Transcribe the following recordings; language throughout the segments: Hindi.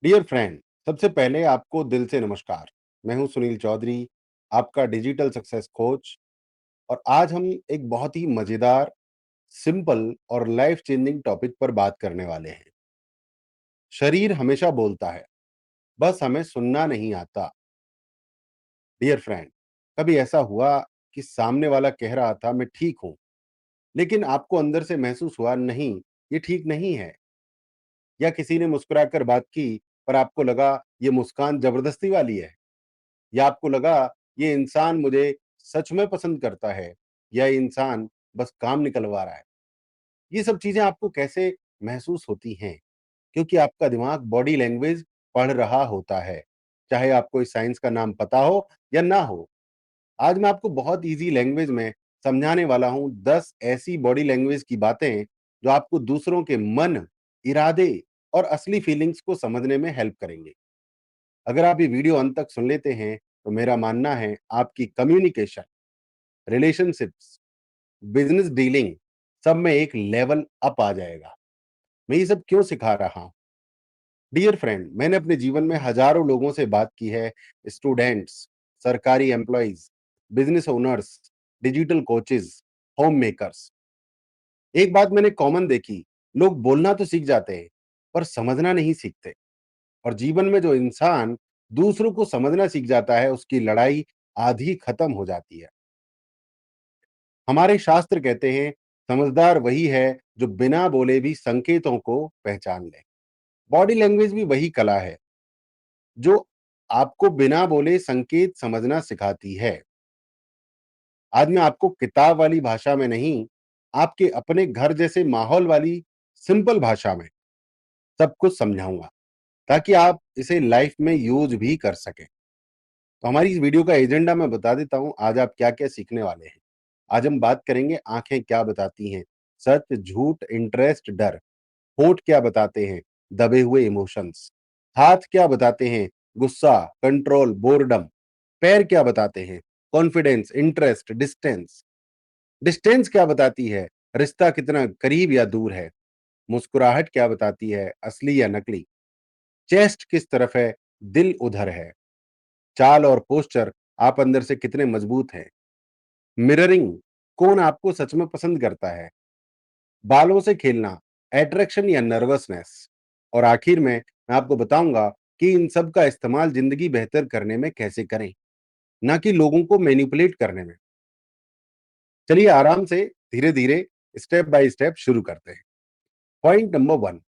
डियर फ्रेंड, सबसे पहले आपको दिल से नमस्कार। मैं हूं सुनील चौधरी, आपका डिजिटल सक्सेस कोच। और आज हम एक बहुत ही मजेदार, सिंपल और लाइफ चेंजिंग टॉपिक पर बात करने वाले हैं। शरीर हमेशा बोलता है, बस हमें सुनना नहीं आता। डियर फ्रेंड, कभी ऐसा हुआ कि सामने वाला कह रहा था मैं ठीक हूं, लेकिन आपको अंदर से महसूस हुआ नहीं, ये ठीक नहीं है। या किसी ने मुस्कुराकर बात की, पर आपको लगा ये मुस्कान जबरदस्ती वाली है। या आपको लगा ये इंसान मुझे सच में पसंद करता है, या ये इंसान बस काम निकलवा रहा है। ये सब चीजें आपको कैसे महसूस होती हैं? क्योंकि आपका दिमाग बॉडी लैंग्वेज पढ़ रहा होता है, चाहे आपको इस साइंस का नाम पता हो या ना हो। आज मैं आपको बहुत इजी लैंग्वेज में समझाने वाला हूं 10 ऐसी बॉडी लैंग्वेज की बातें जो आपको दूसरों के मन, इरादे और असली फीलिंग्स को समझने में हेल्प करेंगे। अगर आप ये वीडियो अंत तक सुन लेते हैं, तो मेरा मानना है आपकी कम्युनिकेशन, रिलेशनशिप्स, बिजनेस डीलिंग सब में एक लेवल अप आ जाएगा। मैं ये सब क्यों सिखा रहा हूँ? डियर फ्रेंड, मैंने अपने जीवन में हजारों लोगों से बात की है। स्टूडेंट्स, सरकारी employees, business owners, digital coaches, home makers. एक बात मैंने कॉमन देखी, लोग बोलना तो सीख जाते हैं, पर समझना नहीं सीखते। और जीवन में जो इंसान दूसरों को समझना सीख जाता है, उसकी लड़ाई आधी खत्म हो जाती है। हमारे शास्त्र कहते हैं, समझदार वही है जो बिना बोले भी संकेतों को पहचान ले। बॉडी लैंग्वेज भी वही कला है जो आपको बिना बोले संकेत समझना सिखाती है। आज मैं आपको किताब वाली भाषा में नहीं, आपके अपने घर जैसे माहौल वाली सिंपल भाषा में सब कुछ समझाऊंगा, ताकि आप इसे लाइफ में यूज भी कर सकें। तो हमारी इस वीडियो का एजेंडा मैं बता देता हूँ, आज आप क्या-क्या सीखने वाले हैं। आज हम बात करेंगे आँखें क्या बताती हैं, सच, झूठ, इंटरेस्ट, डर। होंठ क्या बताते हैं, दबे हुए इमोशंस। हाथ क्या बताते हैं, गुस्सा, कंट्रोल, बोरडम। पैर क्या बताते हैं, कॉन्फिडेंस, इंटरेस्ट, डिस्टेंस। डिस्टेंस क्या बताती है, रिश्ता कितना करीब या दूर है। मुस्कुराहट क्या बताती है, असली या नकली। चेस्ट किस तरफ है, दिल उधर है। चाल और पोस्चर, आप अंदर से कितने मजबूत हैं। मिररिंग, कौन आपको सच में पसंद करता है। बालों से खेलना, अट्रैक्शन या नर्वसनेस। और आखिर में मैं आपको बताऊंगा कि इन सब का इस्तेमाल जिंदगी बेहतर करने में कैसे करें, ना कि लोगों को मैनिपुलेट करने में। चलिए आराम से, धीरे धीरे, स्टेप बाय स्टेप शुरू करते हैं। पॉइंट नंबर 1,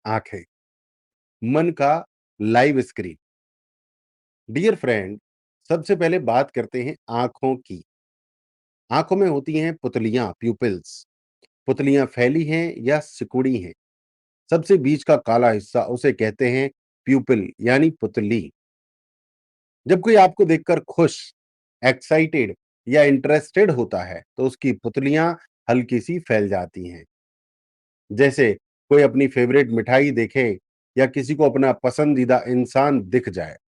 आंखें, मन का लाइव स्क्रीन। डियर फ्रेंड, सबसे पहले बात करते हैं आंखों की। आंखों में होती हैं पुतलियां, प्यूपिल्स। पुतलियां फैली हैं या सिकुड़ी हैं। सबसे बीच का काला हिस्सा, उसे कहते हैं प्यूपिल यानी पुतली। जब कोई आपको देखकर खुश, एक्साइटेड या इंटरेस्टेड होता है, तो उसकी पुतलियां हल्की सी फैल जाती हैं। जैसे कोई अपनी फेवरेट मिठाई देखे या किसी को अपना पसंदीदा इंसान दिख जाए।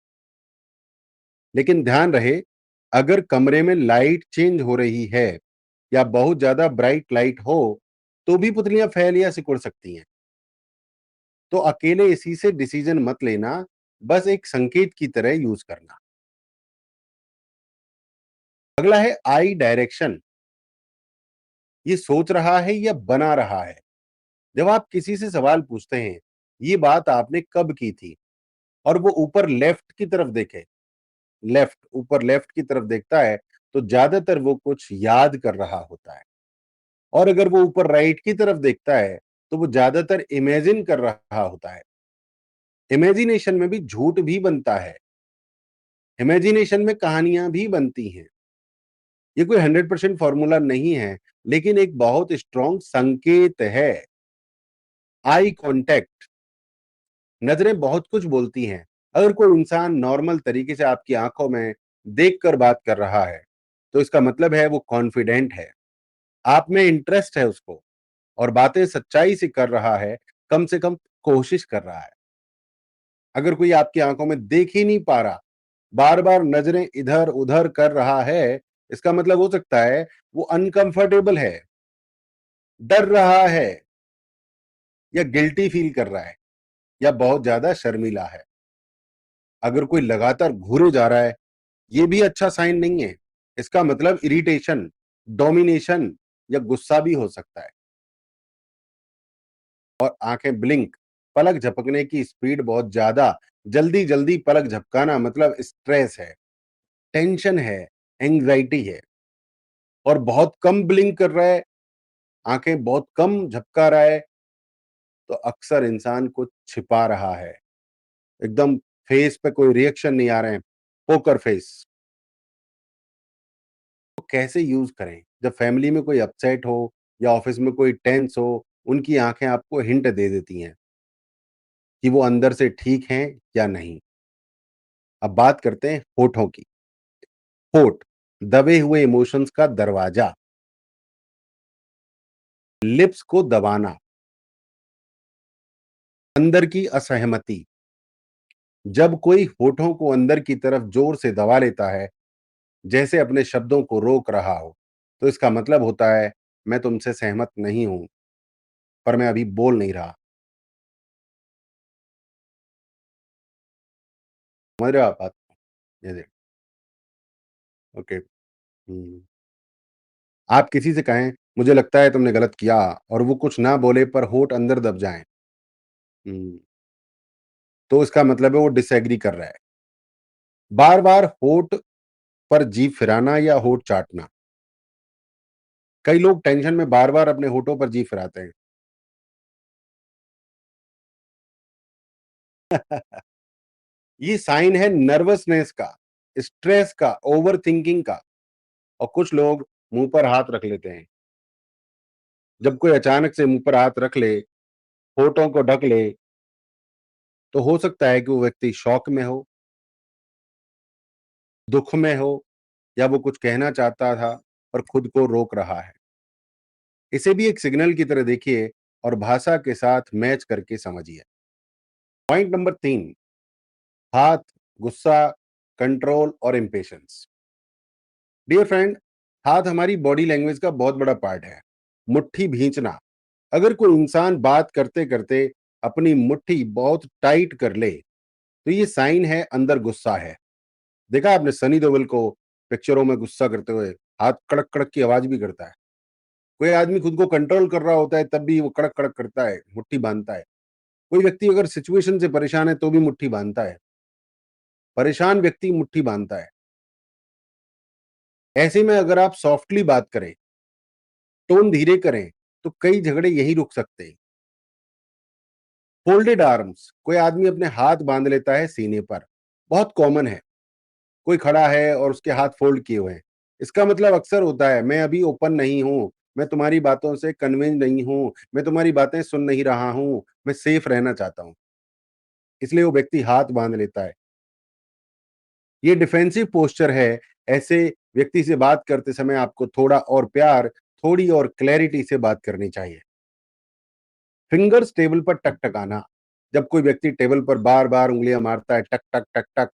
लेकिन ध्यान रहे, अगर कमरे में लाइट चेंज हो रही है या बहुत ज्यादा ब्राइट लाइट हो, तो भी पुतलियां फैल या सिकुड़ सकती हैं। तो अकेले इसी से डिसीजन मत लेना, बस एक संकेत की तरह यूज करना। अगला है आई डायरेक्शन। ये सोच रहा है या बना रहा है। जब आप किसी से सवाल पूछते हैं, ये बात आपने कब की थी, और वो ऊपर लेफ्ट की तरफ देखे, लेफ्ट ऊपर लेफ्ट की तरफ देखता है, तो ज्यादातर वो कुछ याद कर रहा होता है। और अगर वो ऊपर राइट की तरफ देखता है, तो वो ज्यादातर इमेजिन कर रहा होता है। इमेजिनेशन में भी झूठ भी बनता है। इमेजिनेशन में कहानियां भी बनती हैं। ये कोई 100% फॉर्मूला नहीं है, लेकिन एक बहुत स्ट्रॉन्ग संकेत है। आई कांटेक्ट, नजरें बहुत कुछ बोलती हैं। अगर कोई इंसान नॉर्मल तरीके से आपकी आंखों में देखकर बात कर रहा है, तो इसका मतलब है वो कॉन्फिडेंट है, आप में इंटरेस्ट है उसको, और बातें सच्चाई से कर रहा है, कम से कम कोशिश कर रहा है। अगर कोई आपकी आंखों में देख ही नहीं पा रहा, बार बार नजरें इधर उधर कर रहा है, इसका मतलब हो सकता है वो अनकंफर्टेबल है, डर रहा है, या गिल्टी फील कर रहा है, या बहुत ज़्यादा शर्मीला है। अगर कोई लगातार घूरे जा रहा है, ये भी अच्छा साइन नहीं है। इसका मतलब इरिटेशन, डोमिनेशन या गुस्सा भी हो सकता है। और आंखें ब्लिंक, पलक झपकने की स्पीड बहुत ज़्यादा, जल्दी-जल्दी पलक झपकाना मतलब स्ट्रेस है, टेंशन है, एंग्ज़ायटी है। और बहुत कम ब्लिंक कर रहा है, आंखें बहुत कम झपका रहा है, तो अक्सर इंसान कुछ छिपा रहा है। एकदम फेस पे कोई रिएक्शन नहीं आ रहे हैं, पोकर फेस। तो कैसे यूज़ करें? जब फैमिली में कोई अपसेट हो या ऑफिस में कोई टेंस हो, उनकी आंखें आपको हिंट दे देती हैं कि वो अंदर से ठीक हैं या नहीं। अब बात करते हैं होठों की। होठ, दबे हुए इमोशंस का दरवाजा, लिप्स को दबाना, अंदर की असहमति। जब कोई होठों को अंदर की तरफ जोर से दबा लेता है, जैसे अपने शब्दों को रोक रहा हो, तो इसका मतलब होता है, मैं तुमसे सहमत नहीं हूं, पर मैं अभी बोल नहीं रहा। समझ रहे हो आप बात को? ये देखो। ओके। आप किसी से कहें, मुझे लगता है तुमने गलत किया, और वो कुछ ना बोले पर होठ अंदर दब जाएं, हम्म, तो इसका मतलब है वो डिसएग्री कर रहा है। बार बार होठ पर जीभ फिराना या होठ चाटना। कई लोग टेंशन में बार बार अपने होठों पर जीभ फिराते हैं। ये साइन है नर्वसनेस का, स्ट्रेस का, ओवर थिंकिंग का। और कुछ लोग मुंह पर हाथ रख लेते हैं। जब कोई अचानक से मुंह पर हाथ रख ले, होठों को ढक ले, तो हो सकता है कि वो व्यक्ति शॉक में हो, दुख में हो, या वो कुछ कहना चाहता था पर खुद को रोक रहा है। इसे भी एक सिग्नल की तरह देखिए और भाषा के साथ मैच करके समझिए। पॉइंट नंबर 3, हाथ, गुस्सा, कंट्रोल और इम्पेशंस। डियर फ्रेंड, हाथ हमारी बॉडी लैंग्वेज का बहुत बड़ा पार्ट है। मुट्ठी भींचना, अगर कोई इंसान बात करते करते अपनी मुट्ठी बहुत टाइट कर ले, तो ये साइन है अंदर गुस्सा है। देखा आपने सनी देओल को पिक्चरों में गुस्सा करते हुए, हाथ कड़क कड़क की आवाज भी करता है। कोई आदमी खुद को कंट्रोल कर रहा होता है तब भी वो कड़क कड़क करता है, मुट्ठी बांधता है। कोई व्यक्ति अगर सिचुएशन से परेशान है तो भी मुट्ठी बांधता है। परेशान व्यक्ति मुट्ठी बांधता है। ऐसे में अगर आप सॉफ्टली बात करें, टोन धीरे करें, तो कई झगड़े यहीं रुक सकते हैं। फोल्डेड आर्म्स, कोई आदमी अपने हाथ बांध लेता है सीने पर, बहुत कॉमन है। कोई खड़ा है और उसके हाथ फोल्ड किए हुए हैं, इसका मतलब अक्सर होता है, मैं अभी ओपन नहीं हूं, मैं तुम्हारी बातों से कन्विंस नहीं हूं, मैं तुम्हारी बातें सुन नहीं रहा हूं, मैं सेफ रहना चाहता हूं। इसलिए वो व्यक्ति हाथ बांध लेता है। ये डिफेंसिव पोस्चर है। ऐसे व्यक्ति से बात करते समय आपको थोड़ा और प्यार, थोड़ी और क्लैरिटी से बात करनी चाहिए। फिंगर्स टेबल पर टकटकाना, जब कोई व्यक्ति टेबल पर बार-बार उँगलियाँ मारता है, टक, टक, टक, टक,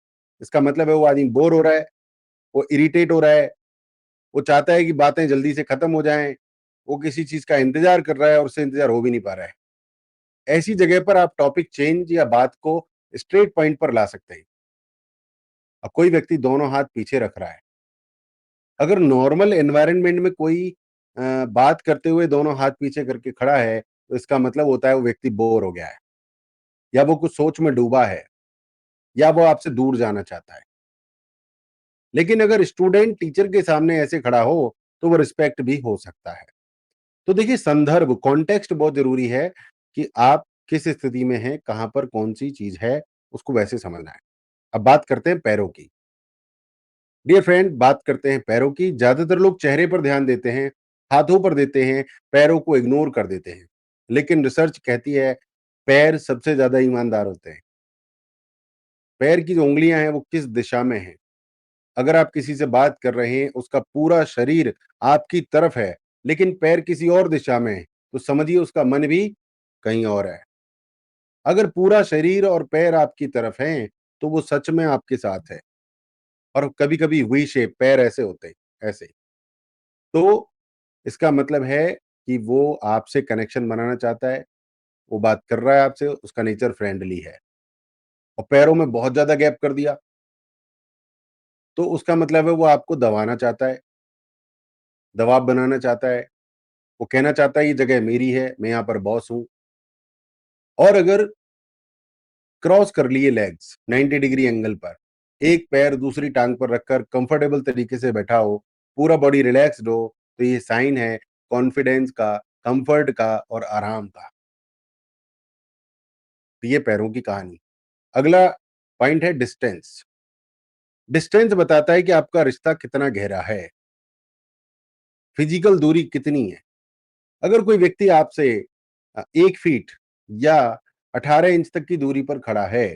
इसका मतलब है वो आदमी बोर हो रहा है, वो इरिटेट हो रहा है, वो चाहता है कि बातें जल्दी से खत्म हो जाएँ, वो किसी चीज़ का इंतज़ार कर रहा है और उससे इंतज़ार हो भी नहीं पा रहा है। ऐसी जगह पर आप टॉपिक चेंज या बात को स्ट्रेट पॉइंट पर ला सकते हैं। अब कोई व्यक्ति दोनों हाथ पीछे रख रहा है, अगर नॉर्मल एनवायरनमेंट में कोई बात करते हुए दोनों हाथ पीछे करके खड़ा है, तो इसका मतलब होता है वो व्यक्ति बोर हो गया है, या वो कुछ सोच में डूबा है, या वो आपसे दूर जाना चाहता है। लेकिन अगर स्टूडेंट टीचर के सामने ऐसे खड़ा हो, तो वो रिस्पेक्ट भी हो सकता है। तो देखिए, संदर्भ, कॉन्टेक्स्ट बहुत ज़रूरी है कि आप किस स्थिति में हैं, कहाँ पर कौन-सी चीज़ है, उसको वैसे समझना है। अब बात करते हैं पैरों की। डियर फ्रेंड, बात करते हैं पैरों की। ज़्यादातर लोग चेहरे पर ध्यान देते हैं, हाथों पर देते हैं, पैरों को इग्नोर कर देते हैं। लेकिन रिसर्च कहती है, पैर सबसे ज़्यादा ईमानदार होते हैं। पैर की जो उँगलियाँ हैं, वो किस दिशा में हैं। अगर आप किसी से बात कर रहे हैं, उसका पूरा शरीर आपकी तरफ है, लेकिन पैर किसी और दिशा में है, तो समझिए उसका मन भी कहीं और है। अगर पूरा शरीर और पैर आपकी तरफ हैं, तो वो सच में आपके साथ है। और कभी-कभी वी शेप पैर ऐसे होते हैं, ऐसे। तो इसका मतलब है कि वो आपसे कनेक्शन बनाना चाहता है, वो बात कर रहा है आपसे, उसका नेचर फ्रेंडली है। और पैरों में बहुत ज़्यादा गैप कर दिया, तो उसका मतलब है वो आपको दबाना चाहता है, दबाव बनाना चाहता है, वो कहना चाहता है ये जगह मेरी है, मैं यहाँ पर बॉस हूँ। और अगर क्रॉस कर लिए लेग्स 90 डिग्री एंगल पर, एक पैर दूसरी टांग पर रखकर कंफर्टेबल तरीके से बैठा हो, पूरा बॉडी रिलैक्स्ड हो, तो ये साइन है कॉन्फिडेंस का, कंफर्ट का और आराम का। तो ये पैरों की कहानी। अगला पॉइंट है डिस्टेंस। डिस्टेंस बताता है कि आपका रिश्ता कितना गहरा है, फिजिकल दूरी कितनी है। अगर कोई व्यक्ति आपसे 1 फीट या 18 इंच तक की दूरी पर खड़ा है,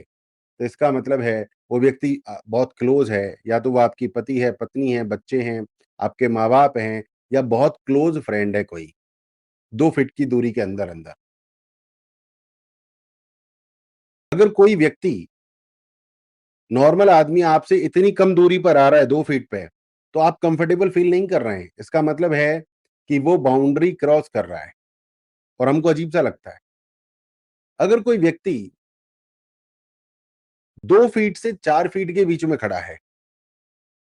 तो इसका मतलब है वो व्यक्ति बहुत क्लोज है, या तो वो आपकी पति है, पत्नी है, बच्चे हैं, आपके माँ-बाप हैं, या बहुत क्लोज फ्रेंड है कोई, 2 फीट की दूरी के अंदर-अंदर। अगर कोई व्यक्ति, नॉर्मल आदमी आपसे इतनी कम दूरी पर आ रहा है 2 फीट पे, तो आप कंफर्टेबल फील नहीं कर रहे हैं। इसका मतलब है कि वो बाउंड्री क्रॉस कर रहा है और हमको अजीब-सा लगता है। अगर कोई व्यक्ति 2 फीट से 4 फीट के बीच में खड़ा है,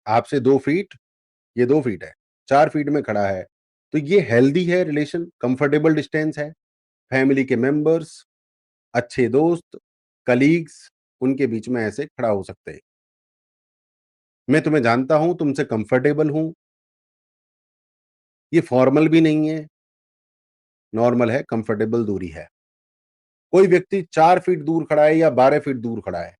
आपसे 2 फीट, ये 2 फीट है, 4 फीट में खड़ा है, तो ये हेल्दी है रिलेशन, कंफर्टेबल डिस्टेंस है। फैमिली के मेंबर्स, अच्छे दोस्त, कलीग्स, उनके बीच में ऐसे खड़ा हो सकते हैं। मैं तुम्हें जानता हूँ, तुमसे कंफर्टेबल हूँ, ये फॉर्मल भी नहीं है, नॉर्मल है, कंफर्टेबल दूरी है। कोई व्यक्ति 4 फीट दूर खड़ा है या 12 फीट दूर खड़ा है,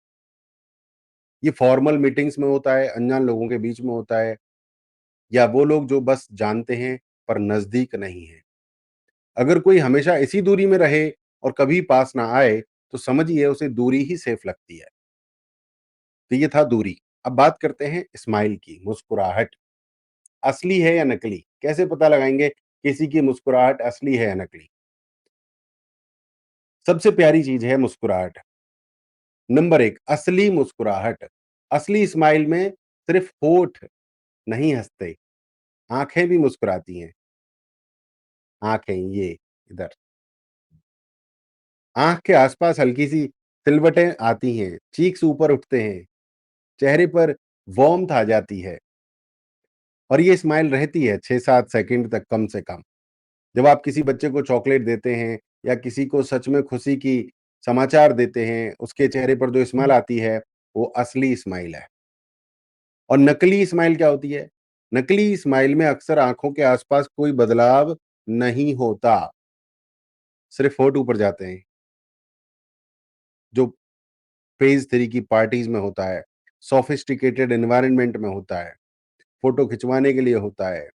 ये फॉर्मल मीटिंग्स में होता है, अनजान लोगों के बीच में होता है, या वो लोग जो बस जानते हैं पर नज़दीक नहीं हैं। अगर कोई हमेशा इसी दूरी में रहे और कभी पास ना आए, तो समझिए उसे दूरी ही सेफ लगती है। तो ये था दूरी। अब बात करते हैं स्माइल की, मुस्कुराहट। असली है या नकली? कैसे पता लगाएँगे किसी की मुस्कुराहट असली है या नकली? सबसे प्यारी चीज़ है मुस्कुराहट। नंबर 1, असली मुस्कुराहट। असली स्माइल में सिर्फ होठ नहीं हँसते, आँखें भी मुस्कुराती हैं। आँखें ये इधर, आँख के आसपास हल्की-सी सिलवटें आती हैं, चीक्स ऊपर उठते हैं, चेहरे पर वार्म्थ आ जाती है, और ये स्माइल रहती है 6-7 सेकंड तक कम से कम। जब आप किसी बच्चे को चॉकलेट देते हैं या किसी को सच में खुशी की समाचार देते हैं, उसके चेहरे पर जो स्माइल आती है, वो असली स्माइल है। और नकली स्माइल क्या होती है? नकली स्माइल में अक्सर आँखों के आसपास कोई बदलाव नहीं होता, सिर्फ होंठ ऊपर जाते हैं, जो फेज़ 3 की पार्टीज़ में होता है, सोफिस्टिकेटेड एनवायरनमेंट में होता है, फोटो खिंचवाने के लिए होता है।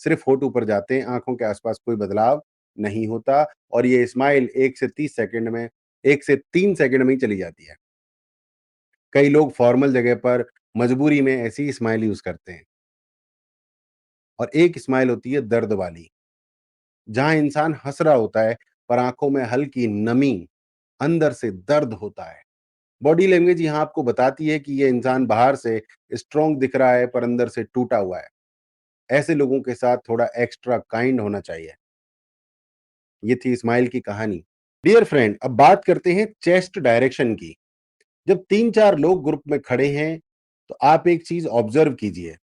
सिर्फ होंठ ऊपर जाते हैं, आँखों के आसपास कोई बदलाव नहीं होता, और ये स्माइल 1 से 30 सेकंड में, 1 से 3 सेकंड में ही चली जाती है। कई लोग फॉर्मल जगह पर मजबूरी में ऐसी स्माइल यूज़ करते हैं। और एक स्माइल होती है दर्द वाली, जहाँ इंसान हँस रहा होता है, पर आँखों में हल्की नमी, अंदर से दर्द होता है। बॉडी लैंग्वेज यहाँ आपको बताती है कि ये इंसान बाहर से स्ट्रॉन्ग दिख रहा है, पर अंदर से टूटा हुआ है। ऐसे लोगों के साथ थोड़ा एक्स्ट्रा काइंड होना चाहिए। ये थी स्माइल की कहानी। डियर फ्रेंड, अब बात करते हैं चेस्ट डायरेक्शन की। जब 3-4 लोग ग्रुप में खड़े हैं, तो आप एक चीज ऑब्जर्व कीजिए,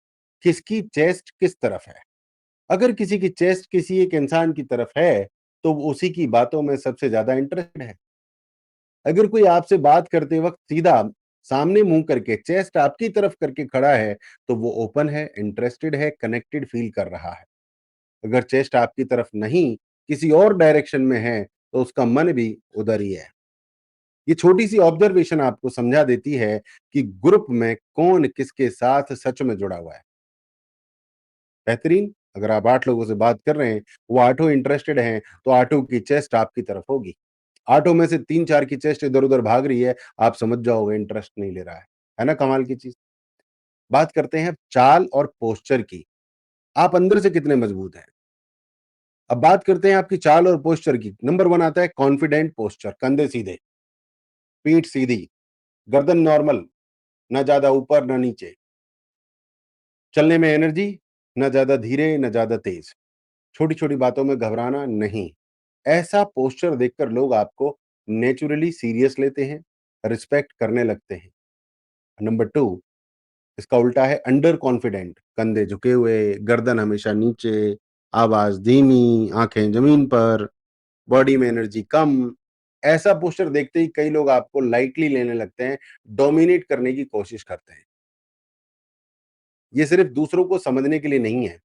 किसकी चेस्ट किस तरफ है। अगर किसी की चेस्ट किसी एक इंसान की तरफ है, तो वो उसी की बातों में सबसे ज्यादा इंटरेस्टेड है। अगर कोई आपसे बात करते वक्त सीधा सामने मुंह करके चेस्ट आपकी तरफ करके खड़ा है, तो वो ओपन है, इंटरेस्टेड है, कनेक्टेड फील कर रहा है। अगर चेस्ट आपकी तरफ नहीं, किसी और डायरेक्शन में है, तो उसका मन भी उधर ही है। ये छोटी-सी ऑब्जर्वेशन आपको समझा देती है कि ग्रुप में कौन किसके साथ सच में जुड़ा हुआ है। बेहतरीन, अगर आप 8 लोगों से बात कर रहे हैं, वो आठों इंटरेस्टेड हैं, तो आठों की चेस्ट आपकी तरफ होगी। आठों में से 3-4 की चेस्ट इधर-उधर भाग रही है, आप समझ जाओगे इंटरेस्ट नहीं ले रहा है। है ना कमाल की चीज़? बात करते हैं चाल और पोस्चर की। आप अंदर से कितने मजबूत हैं? अब बात करते हैं आपकी चाल और पोस्चर की। नंबर 1 आता है कॉन्फिडेंट पोस्चर, कंधे सीधे, पीठ सीधी, गर्दन नॉर्मल, ना ज़्यादा ऊपर ना नीचे। चलने में एनर्जी, ना ज़्यादा धीरे ना ज़्यादा तेज़। छोटी-छोटी बातों में घबराना नहीं। ऐसा पोस्चर देखकर लोग आपको नेचुरली सीरियस लेते हैं, रिस्पेक्ट करने लगते हैं। नंबर 2, इसका उल्टा है अंडर कॉन्फिडेंट, कंधे झुके हुए, गर्दन हमेशा नीचे, आवाज़ धीमी, आँखें ज़मीन पर, बॉडी में एनर्जी कम। ऐसा पोस्चर देखते ही कई लोग आपको लाइटली लेने लगते हैं, डोमिनेट करने की कोशिश करते हैं। ये सिर्फ दूसरों को समझने के लिए नहीं है।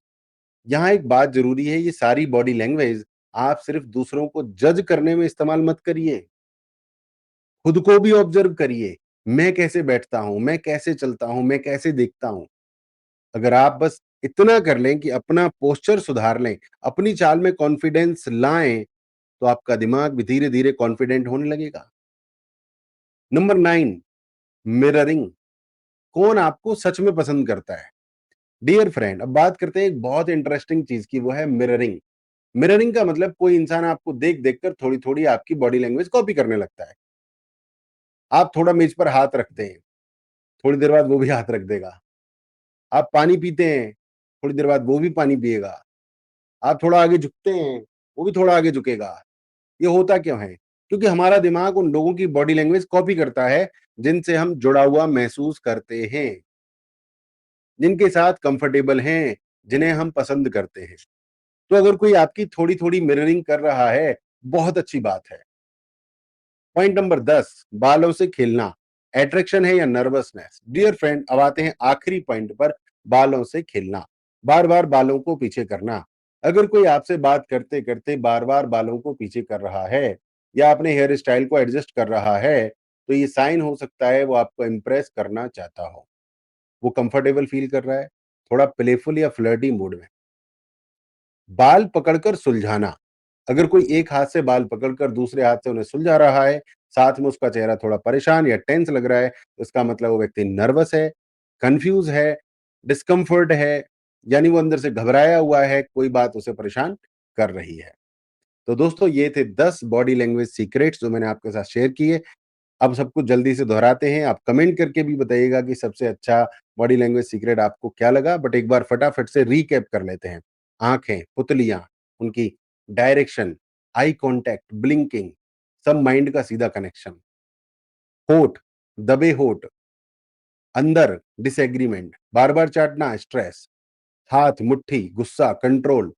यहाँ एक बात ज़रूरी है, ये सारी बॉडी लैंग्वेज आप सिर्फ दूसरों को जज करने में इस्तेमाल मत करिए। खुद को भी ऑब्जर्व करिए। मैं कैसे बैठता हूँ, मैं कैसे चलता हूँ, मैं कैसे देखता हूँ। अगर आप बस इतना कर लें कि अपना पोस्चर सुधार लें, अपनी चाल में कॉन्फिडेंस लाएँ, तो आपका दिमाग भी धीरे-धीरे कॉन्फिडेंट होने लगेगा। Number 9, mirroring. कौन आपको सच में पसंद करता है? डियर फ्रेंड, अब बात करते हैं एक बहुत इंटरेस्टिंग चीज़ की, वो है मिररिंग। मिररिंग का मतलब कोई इंसान आपको देख-देख कर थोड़ी-थोड़ी आपकी बॉडी लैंग्वेज कॉपी करने लगता है। आप थोड़ा मेज़ पर हाथ रखते हैं, थोड़ी देर बाद वो भी हाथ रख देगा। आप पानी पीते हैं, थोड़ी देर बाद वो भी पानी पिएगा। आप थोड़ा आगे झुकते हैं, वो भी थोड़ा आगे झुकेगा। ये होता क्यों है? क्योंकि हमारा दिमाग उन लोगों की बॉडी लैंग्वेज कॉपी करता है, जिनसे हम जुड़ा हुआ महसूस करते हैं, जिनके साथ कंफर्टेबल हैं, जिन्हें हम पसंद करते हैं। तो अगर कोई आपकी थोड़ी-थोड़ी मिररिंग कर रहा है, बहुत अच्छी बात है। पॉइंट नंबर 10, बालों से खेलना, अट्रैक्शन है या नर्वसनेस? डियर फ्रेंड, अब आते हैं आखिरी पॉइंट पर, बालों से खेलना। बार-बार बालों को पीछे करना। अगर कोई आपसे बात करते-करते बार-बार बालों को पीछे कर रहा है या अपने हेयर स्टाइल को एडजस्ट कर रहा है, तो ये साइन हो सकता है वो आपको इम्प्रेस करना चाहता हो। वो कंफर्टेबल फील कर रहा है, थोड़ा प्लेफुल या फ्लर्टी मूड में। बाल पकड़कर सुलझाना। अगर कोई एक हाथ से बाल पकड़कर दूसरे हाथ से उन्हें सुलझा रहा है, साथ में उसका चेहरा थोड़ा परेशान या टेंस लग रहा है, तो इसका मतलब वो व्यक्ति नर्वस है, कन्फ्यूज़ है, डिस्कम्फर्ट है, यानी वो अंदर से घबराया हुआ है, कोई बात उसे परेशान कर रही है। तो दोस्तों, ये थे 10 बॉडी लैंग्वेज सीक्रेट्स जो मैंने आपके साथ शेयर किए। अब सब कुछ जल्दी से दोहराते हैं। आप कमेंट करके भी बताइएगा कि सबसे अच्छा बॉडी लैंग्वेज सीक्रेट आपको क्या लगा? बट एक बार फटाफट से रीकैप कर लेते हैं। आँखें, पुतलियाँ, उनकी डायरेक्शन, आई कॉन्टैक्ट, ब्लिंकिंग, सब माइंड का सीधा कनेक्शन। होठ, दबे होठ, अंदर डिसएग्रीमेंट, बार-बार चाटना स्ट्रेस, हाथ, मुट्ठी, गुस्सा, control,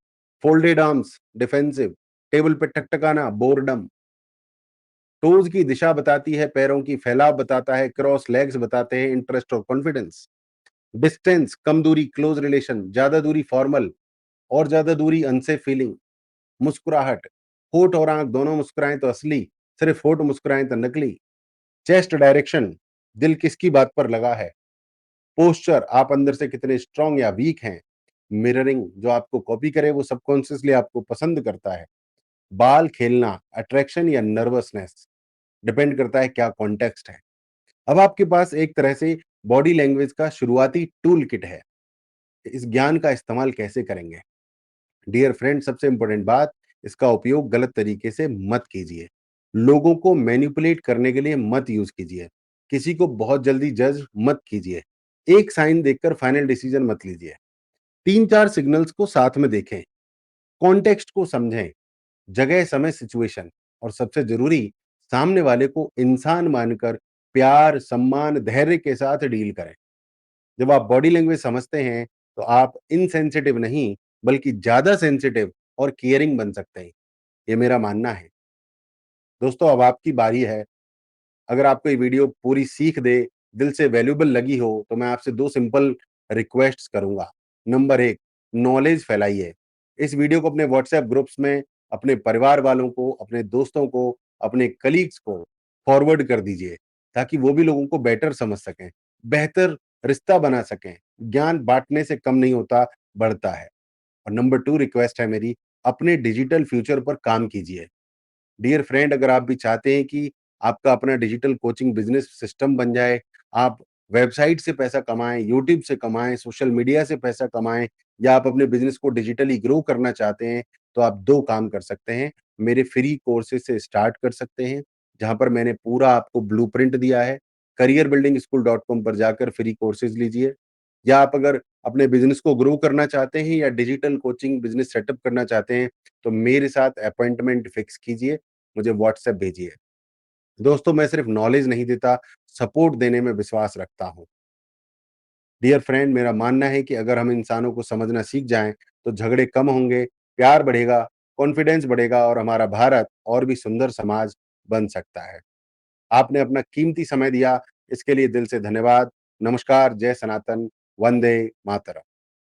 folded arms, defensive, table पे टकटकाना, बोरडम, टोज़ की दिशा बताती है, पैरों की फैलाव बताता है, क्रॉस लेग्स बताते हैं इंटरेस्ट और कॉन्फिडेंस। डिस्टेंस, कम दूरी क्लोज रिलेशन, ज़्यादा दूरी फॉर्मल और ज़्यादा दूरी अनसेफ फीलिंग। मुस्कुराहट, होठ और आँख दोनों मुस्कुराएँ तो असली, सिर्फ होठ मुस्कुराएँ तो नकली। चेस्ट डायरेक्शन, दिल किसकी बात पर लगा है। पोस्चर, आप अंदर से कितने स्ट्रॉन्ग या वीक हैं। मिररिंग, जो आपको कॉपी करे वो सबकॉन्शियसली आपको पसंद करता है। बाल खेलना, अट्रैक्शन या नर्वसनेस, डिपेंड करता है क्या कॉन्टेक्स्ट है। अब आपके पास एक तरह से बॉडी लैंग्वेज का शुरुआती टूल किट है। इस ज्ञान का इस्तेमाल कैसे करेंगे? डियर फ्रेंड, सबसे इंपॉर्टेंट बात, इसका उपयोग गलत तरीके से मत कीजिए। लोगों को मैनिपुलेट करने के लिए मत यूज कीजिए। किसी को बहुत जल्दी जज मत कीजिए। एक साइन देखकर फाइनल डिसीजन मत लीजिए। 3-4 सिग्नल्स को साथ में देखें, कॉन्टेक्स्ट को समझें, जगह, समय, सिचुएशन, और सबसे जरूरी, सामने वाले को इंसान मानकर प्यार, सम्मान, धैर्य के साथ डील करें। जब आप बॉडी लैंग्वेज समझते हैं, तो आप इनसेंसिटिव नहीं, बल्कि ज़्यादा सेंसिटिव और केयरिंग बन सकते हैं। ये मेरा मानना है। दोस्तों, अब आपकी बारी है। अगर आपको ये वीडियो पूरी सीख दे, दिल से वैल्यूएबल लगी हो, तो मैं आपसे 2 सिंपल रिक्वेस्ट्स करूँगा। नंबर 1, नॉलेज फैलाइए। इस वीडियो को अपने व्हाट्सएप ग्रुप्स में, अपने परिवार वालों को, अपने दोस्तों को, अपने कलीग्स को फॉरवर्ड कर दीजिए, ताकि वो भी लोगों को बेटर समझ सकें, बेहतर रिश्ता बना सकें। ज्ञान बाँटने से कम नहीं होता, बढ़ता है। और नंबर 2 रिक्वेस्ट है मेरी, अपने डिजिटल फ्यूचर पर काम कीजिए। डियर फ्रेंड, अगर आप भी चाहते हैं कि आपका अपना डिजिटल कोचिंग बिजनेस सिस्टम बन जाए, आप वेबसाइट से पैसा कमाएँ, यूट्यूब से कमाएँ, सोशल मीडिया से पैसा कमाएँ, या आप अपने बिज़नेस को डिजिटली ग्रो करना चाहते हैं, तो आप 2 काम कर सकते हैं। मेरे फ्री कोर्सेज़ से स्टार्ट कर सकते हैं, जहाँ पर मैंने पूरा आपको ब्लूप्रिंट दिया है। careerbuildingSchool.com पर जाकर फ्री कोर्सेज़ लीजिए। या आप अगर अपने बिज़नेस को ग्रो करना चाहते हैं या डिजिटल कोचिंग बिज़नेस सेटअप करना चाहते हैं, तो मेरे साथ अपॉइंटमेंट फिक्स कीजिए, मुझे व्हाट्सएप भेजिए। दोस्तों, मैं सिर्फ नॉलेज नहीं देता, सपोर्ट देने में विश्वास रखता हूँ। डियर फ्रेंड, मेरा मानना है कि अगर हम इंसानों को समझना सीख जाएँ, तो झगड़े कम होंगे, प्यार बढ़ेगा, कॉन्फिडेंस बढ़ेगा और हमारा भारत और भी सुंदर समाज बन सकता है। आपने अपना कीमती समय दिया, इसके लिए दिल से धन्यवाद। नमस्कार, जय सनातन, वंदे मातरम।